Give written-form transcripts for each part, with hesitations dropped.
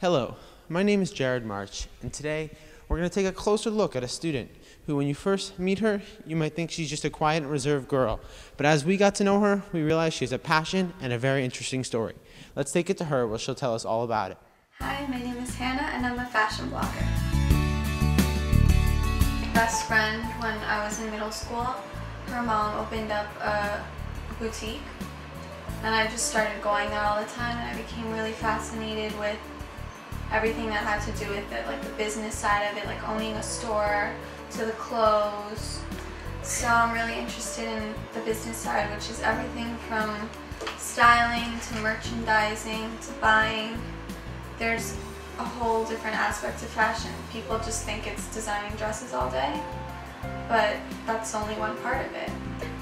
Hello, my name is Jared March, and today we're going to take a closer look at a student who, when you first meet her, you might think she's just a quiet and reserved girl. But as we got to know her, we realized she has a passion and a very interesting story. Let's take it to her where she'll tell us all about it. Hi, my name is Hannah and I'm a fashion blogger. My best friend, when I was in middle school, her mom opened up a boutique and I just started going there all the time, and I became really fascinated with everything that had to do with it, like the business side of it, like owning a store, to the clothes. So I'm really interested in the business side, which is everything from styling to merchandising to buying. There's a whole different aspect of fashion. People just think it's designing dresses all day, but that's only one part of it.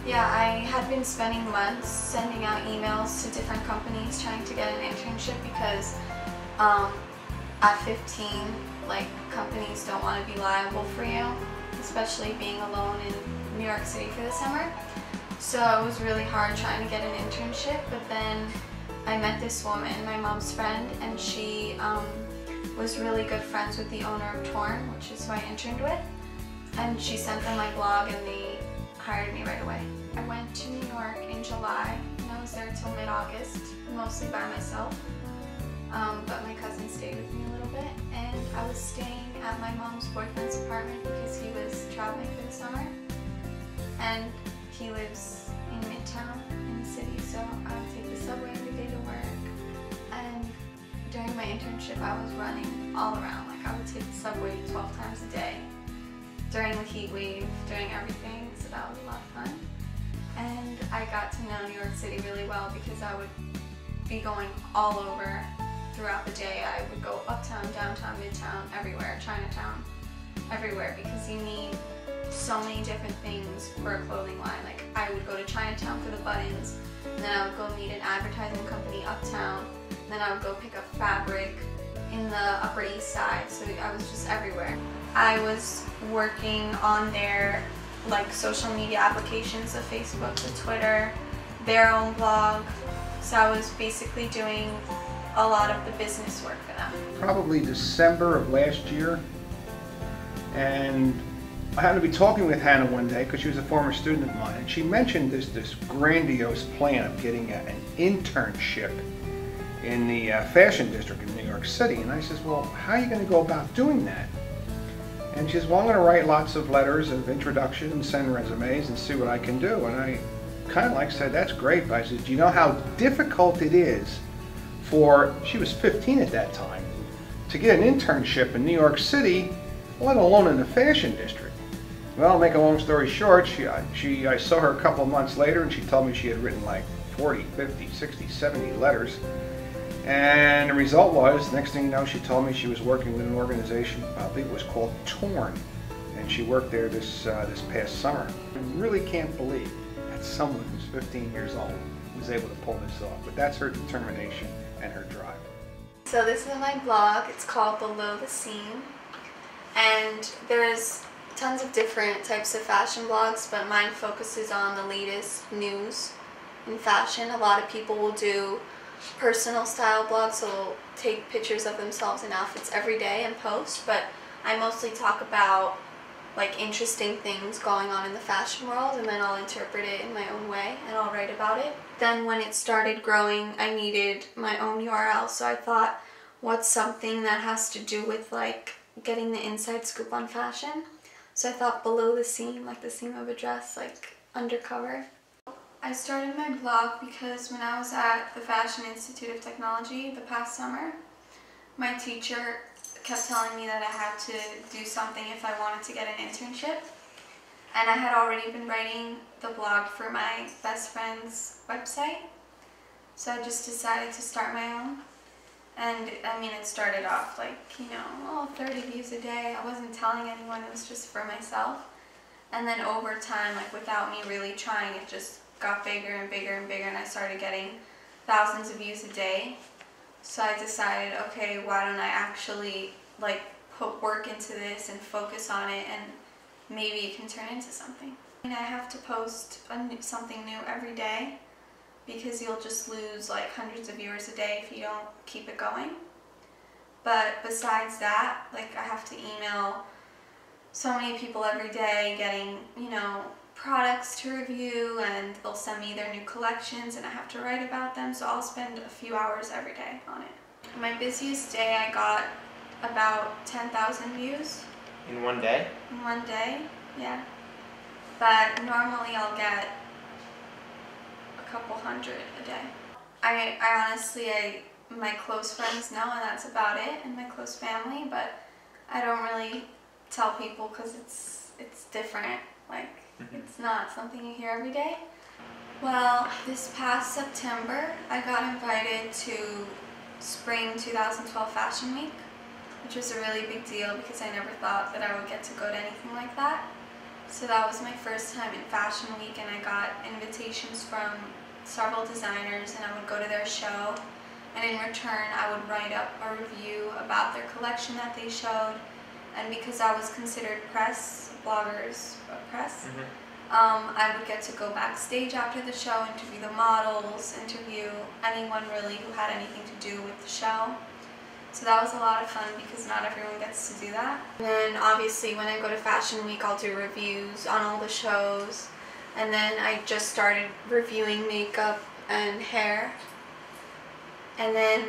Yeah, I had been spending months sending out emails to different companies trying to get an internship because at 15, like, companies don't want to be liable for you, especially being alone in New York City for the summer. So it was really hard trying to get an internship, but then I met this woman, my mom's friend, and she was really good friends with the owner of Torn, which is who I interned with, and she sent them my blog and they hired me right away. I went to New York in July, and I was there till mid-August, mostly by myself. But my cousin stayed with me a little bit, and I was staying at my mom's boyfriend's apartment because he was traveling for the summer, and he lives in Midtown in the city, so I would take the subway every day to work. And during my internship I was running all around, like I would take the subway 12 times a day during the heat wave, during everything, so that was a lot of fun. And I got to know New York City really well because I would be going all over throughout the day. I would go uptown, downtown, midtown, everywhere, Chinatown, everywhere, because you need so many different things for a clothing line. Like, I would go to Chinatown for the buttons, and then I would go meet an advertising company uptown, and then I would go pick up fabric in the Upper East Side, so I was just everywhere. I was working on their social media applications, so Facebook, to Twitter, their own blog, so I was basically doing a lot of the business work for them. Probably December of last year, and I happened to be talking with Hannah one day because she was a former student of mine, and she mentioned this grandiose plan of getting an internship in the fashion district in New York City. And I says, well, how are you going to go about doing that? And she says, well, I'm going to write lots of letters of introduction and send resumes and see what I can do. And I kind of said, that's great, but I said, do you know how difficult it is for, she was 15 at that time, to get an internship in New York City, let alone in the fashion district? Well, make a long story short, I saw her a couple of months later, and she told me she had written like 40, 50, 60, 70 letters. And the result was, next thing you know, she told me she was working with an organization, I believe it was called Torn, and she worked there this past summer. I really can't believe that someone who's 15 years old was able to pull this off, but that's her determination and her drive. So this is my blog. It's called Below the Seam, and there's tons of different types of fashion blogs, but mine focuses on the latest news in fashion. A lot of people will do personal style blogs, so they'll take pictures of themselves in outfits every day and post, but I mostly talk about interesting things going on in the fashion world, and then I'll interpret it in my own way and I'll write about it. Then when it started growing, I needed my own URL, so I thought, what's something that has to do with getting the inside scoop on fashion? So I thought Below the Seam, like the seam of a dress, undercover. I started my blog because when I was at the Fashion Institute of Technology the past summer, my teacher kept telling me that I had to do something if I wanted to get an internship. And I had already been writing the blog for my best friend's website, so I just decided to start my own. And I mean, it started off 30 views a day. I wasn't telling anyone, it was just for myself. And then over time, without me really trying, it just got bigger and bigger and bigger, and I started getting thousands of views a day. So I decided, okay, why don't I actually put work into this and focus on it, and maybe it can turn into something. I have to post something new every day because you'll just lose hundreds of viewers a day if you don't keep it going. But besides that, like, I have to email so many people every day getting, you know, products to review, and they'll send me their new collections and I have to write about them, so I'll spend a few hours every day on it. My busiest day I got about 10,000 views. In one day? In one day, yeah. But normally I'll get a couple hundred a day. I honestly, my close friends know, and that's about it, and my close family, but I don't really tell people because it's different. Like, it's not something you hear every day. Well, this past September, I got invited to Spring 2012 Fashion Week, which was a really big deal because I never thought that I would get to go to anything like that. So that was my first time in Fashion Week, and I got invitations from several designers, and I would go to their show, and in return I would write up a review about their collection that they showed. And because I was considered press, bloggers press, I would get to go backstage after the show, interview the models, interview anyone really who had anything to do with the show. So that was a lot of fun because not everyone gets to do that. And then obviously when I go to Fashion Week, I'll do reviews on all the shows. And then I just started reviewing makeup and hair. And then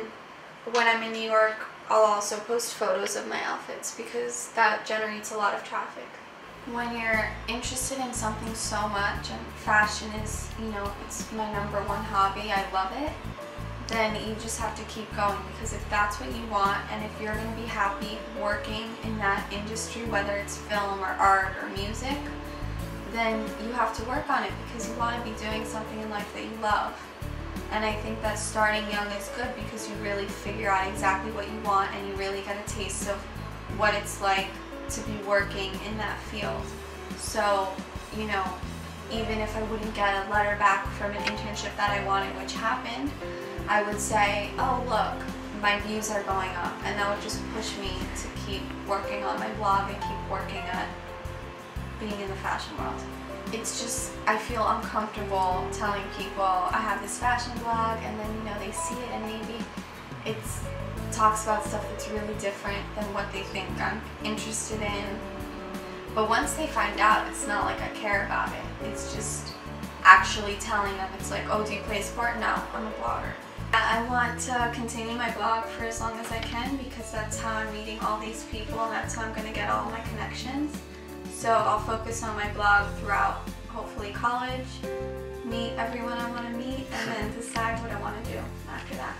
when I'm in New York, I'll also post photos of my outfits because that generates a lot of traffic. When you're interested in something so much, and fashion is, you know, it's my #1 hobby, I love it, then you just have to keep going, because if that's what you want, and if you're going to be happy working in that industry, whether it's film or art or music, then you have to work on it because you want to be doing something in life that you love. And I think that starting young is good because you really figure out exactly what you want, and you really get a taste of what it's like to be working in that field. So, you know, even if I wouldn't get a letter back from an internship that I wanted, which happened, I would say, oh look, my views are going up, and that would just push me to keep working on my blog and keep working at being in the fashion world. It's just, I feel uncomfortable telling people I have this fashion blog, and then, you know, they see it and maybe it talks about stuff that's really different than what they think I'm interested in. But once they find out, it's not like I care about it. It's just actually telling them, it's like, oh, do you play sport? No, I'm a blogger. I want to continue my blog for as long as I can because that's how I'm meeting all these people, and that's how I'm going to get all my connections. So I'll focus on my blog throughout, hopefully, college, meet everyone I want to meet, and then decide what I want to do after that.